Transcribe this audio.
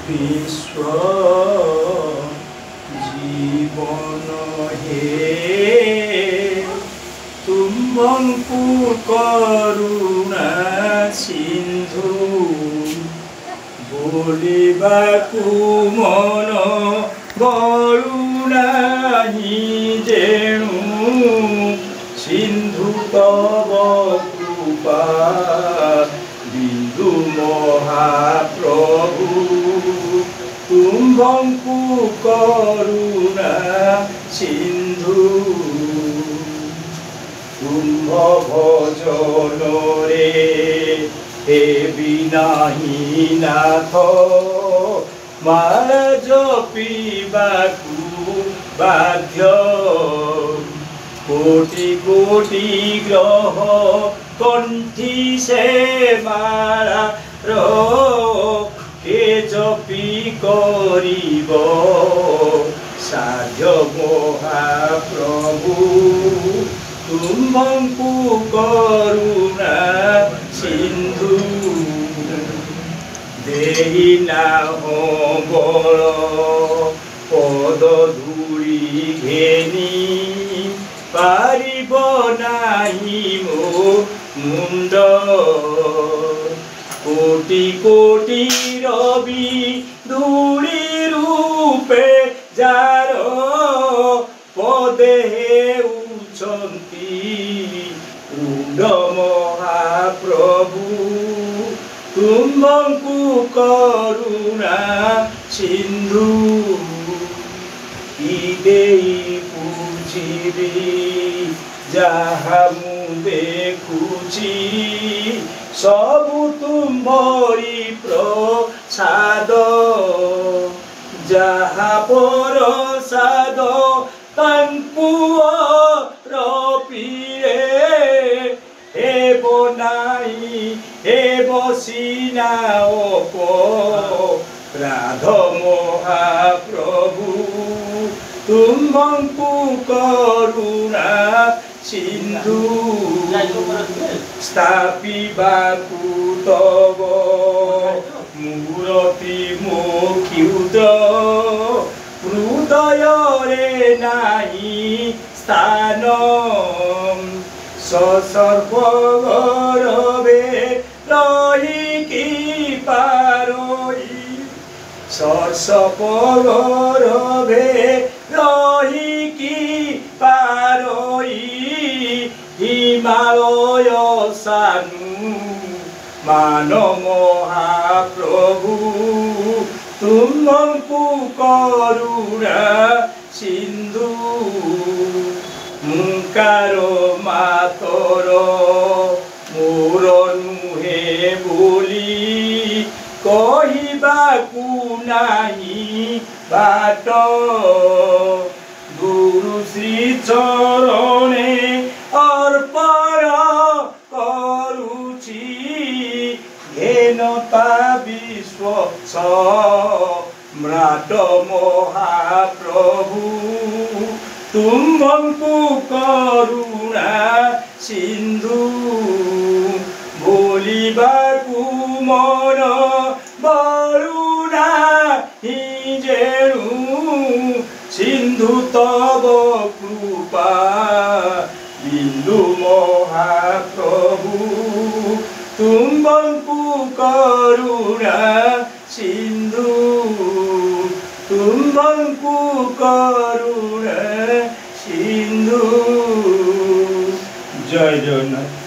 विश्व जीवन हे तुम्भंकु करुणा सिंधु बोलिबाकु मन बळुनाहि जेणु सिंधु तव कृपा बिंदु महाप्रभु तुम्भंकु करुणा सिंधु तुम्भ भजन रे हे बिनाहि नाथ माला जपिबाकु बाध्य कोटि कोटि ग्रह कंठी से माला के जपि करिब साध्य महाप्रभु तुम्भंकु करुणा सिंधु देहि नाहो बल पद धूली घेनी पारिब नाही मो मुंड कोटि कोटि रवि धूली रूपे जार पदे हेउछन्ति रुड महाप्रभु तुम्भंकु करुणा सिंधु इदेई पूजिबी जहा मु देखुची सबु तुम्भरी प्रसाद जहा प्रसाद तांकु रपिरे हेब नाई हेब सिना अपराध महाप्रभु तुम्भंकु करुणा सिंधु स्थापिबाकु तव मूर्ति मोक्षुद हृदय रे नाही स्थान सर्वगरवे रहिकी पारोई सर्वगरवे रहिकी पारोई हिमालय सानु मान महाप्रभु तुम्भंकु करुणा सिंधु मुंकार मातर मोर नुहे बोली कहिबाकु नाही बाट गुरु श्री चरणे अर्पण करुची घेनता विश्व सम्राट महाप्रभु तुम्भंकु करुणा सिंधु बोलिबाकु मन बळुनाहि जेणु सिंधु तव कृपा बिंदु महाप्रभु तुम्भंकु करुणा सिंधु तुम्भंकु करुणा सिंधु जय जगन्नाथ।